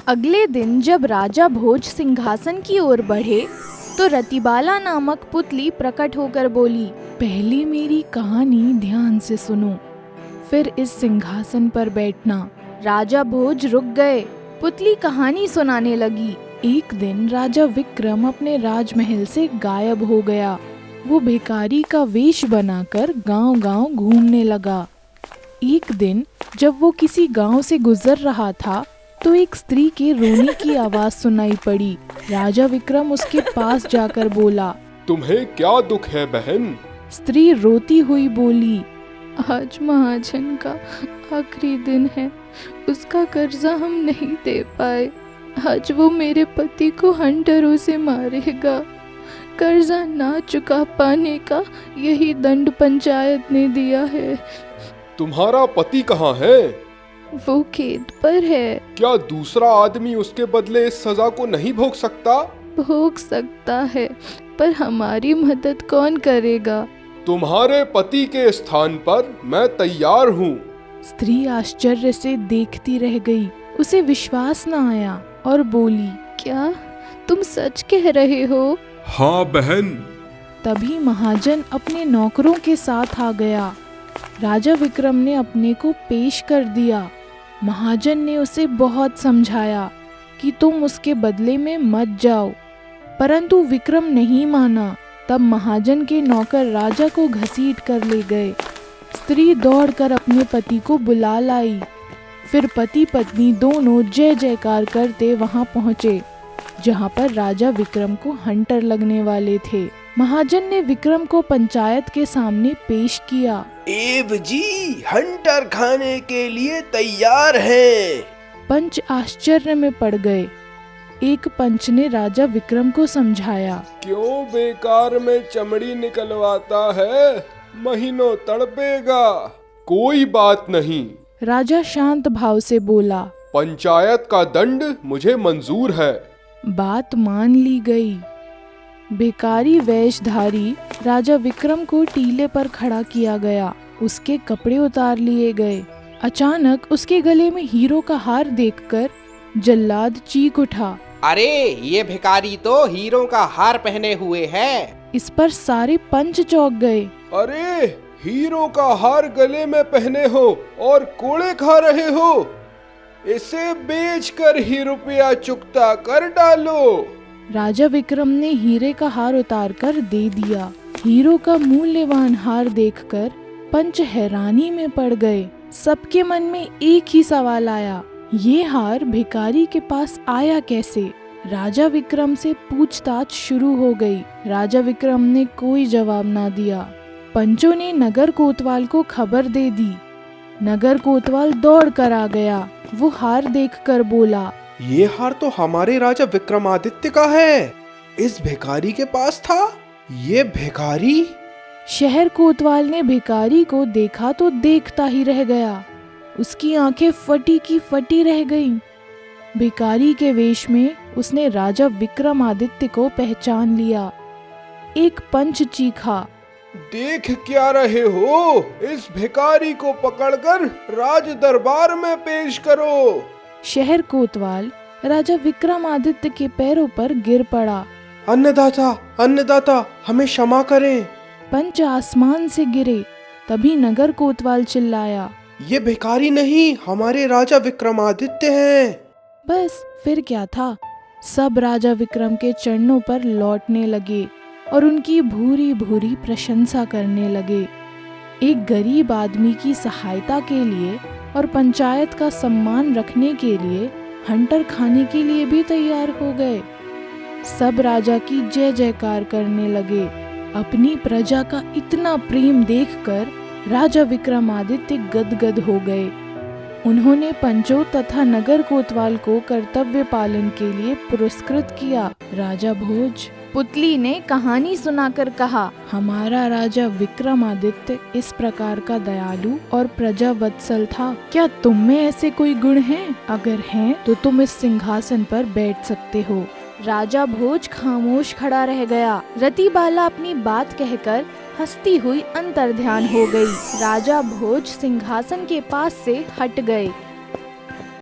अगले दिन जब राजा भोज सिंहासन की ओर बढ़े तो रतिबाला नामक पुतली प्रकट होकर बोली, पहले मेरी कहानी ध्यान से सुनो, फिर इस सिंहासन पर बैठना। राजा भोज रुक गए। पुतली कहानी सुनाने लगी। एक दिन राजा विक्रम अपने राजमहल से गायब हो गया। वो भिखारी का वेश बनाकर गांव-गांव घूमने लगा। एक दिन जब वो किसी गांव से गुजर रहा था तो एक स्त्री के रोने की आवाज सुनाई पड़ी। राजा विक्रम उसके पास जाकर बोला, तुम्हें क्या दुख है बहन? स्त्री रोती हुई बोली, आज महाजन का आखिरी दिन है, उसका कर्जा हम नहीं दे पाए। आज वो मेरे पति को हंटरों से मारेगा। कर्जा ना चुका पाने का यही दंड पंचायत ने दिया है। तुम्हारा पति कहाँ है? वो खेत पर है। क्या दूसरा आदमी उसके बदले इस सजा को नहीं भोग सकता? भोग सकता है, पर हमारी मदद कौन करेगा? तुम्हारे पति के स्थान पर मैं तैयार हूँ। स्त्री आश्चर्य से देखती रह गई। उसे विश्वास न आया और बोली, क्या तुम सच कह रहे हो? हाँ बहन। तभी महाजन अपने नौकरों के साथ आ गया। राजा विक्रम ने अपने को पेश कर दिया। महाजन ने उसे बहुत समझाया कि तुम उसके बदले में मत जाओ, परंतु विक्रम नहीं माना। तब महाजन के नौकर राजा को घसीट कर ले गए। स्त्री दौड़कर अपने पति को बुला लाई। फिर पति पत्नी दोनों जय जयकार करते वहां पहुंचे जहां पर राजा विक्रम को हंटर लगने वाले थे। महाजन ने विक्रम को पंचायत के सामने पेश किया। एव जी हंटर खाने के लिए तैयार है। पंच आश्चर्य में पड़ गए। एक पंच ने राजा विक्रम को समझाया, क्यों बेकार में चमड़ी निकलवाता है, महीनों तड़पेगा। कोई बात नहीं। राजा शांत भाव से बोला, पंचायत का दंड मुझे मंजूर है। बात मान ली गई। भिखारी वेशधारी राजा विक्रम को टीले पर खड़ा किया गया। उसके कपड़े उतार लिए गए। अचानक उसके गले में हीरो का हार देखकर जल्लाद चीख उठा, अरे ये भिखारी तो हीरो का हार पहने हुए है। इस पर सारे पंच चौंक गए। अरे हीरो का हार गले में पहने हो और कोड़े खा रहे हो, इसे बेचकर ही रुपया चुकता कर डालो। राजा विक्रम ने हीरे का हार उतार कर दे दिया। हीरो का मूल्यवान हार देखकर पंच हैरानी में पड़ गए। सबके मन में एक ही सवाल आया, ये हार भिखारी के पास आया कैसे? राजा विक्रम से पूछताछ शुरू हो गई। राजा विक्रम ने कोई जवाब ना दिया। पंचों ने नगर कोतवाल को खबर दे दी। नगर कोतवाल दौड़ कर आ गया। वो हार देखकर बोला, ये हार तो हमारे राजा विक्रमादित्य का है। इस भिखारी के पास था। ये भिखारी? शहर कोतवाल ने भिखारी को देखा तो देखता ही रह गया। उसकी आंखें फटी की फटी रह गईं। भिखारी के वेश में उसने राजा विक्रमादित्य को पहचान लिया। एक पंच चीखा, देख क्या रहे हो? इस भिखारी को पकड़कर राज दरबार में पेश करो। शहर कोतवाल राजा विक्रमादित्य के पैरों पर गिर पड़ा। अन्नदाता, अन्नदाता, हमें क्षमा करें। पंच आसमान से गिरे। तभी नगर कोतवाल चिल्लाया, ये भिखारी नहीं, हमारे राजा विक्रमादित्य हैं। बस फिर क्या था, सब राजा विक्रम के चरणों पर लौटने लगे और उनकी भूरी भूरी प्रशंसा करने लगे। एक गरीब आदमी की सहायता के लिए और पंचायत का सम्मान रखने के लिए हंटर खाने के लिए भी तैयार हो गए। सब राजा की जय जयकार करने लगे। अपनी प्रजा का इतना प्रेम देखकर राजा विक्रमादित्य गदगद हो गए। उन्होंने पंचों तथा नगर कोतवाल को कर्तव्य पालन के लिए पुरस्कृत किया। राजा भोज पुतली ने कहानी सुनाकर कहा, हमारा राजा विक्रमादित्य इस प्रकार का दयालु और प्रजा वत्सल था। क्या तुम में ऐसे कोई गुण हैं? अगर हैं तो तुम इस सिंहासन पर बैठ सकते हो। राजा भोज खामोश खड़ा रह गया। रतिबाला अपनी बात कहकर हंसती हुई अंतर्ध्यान हो गई। राजा भोज सिंहासन के पास से हट गए।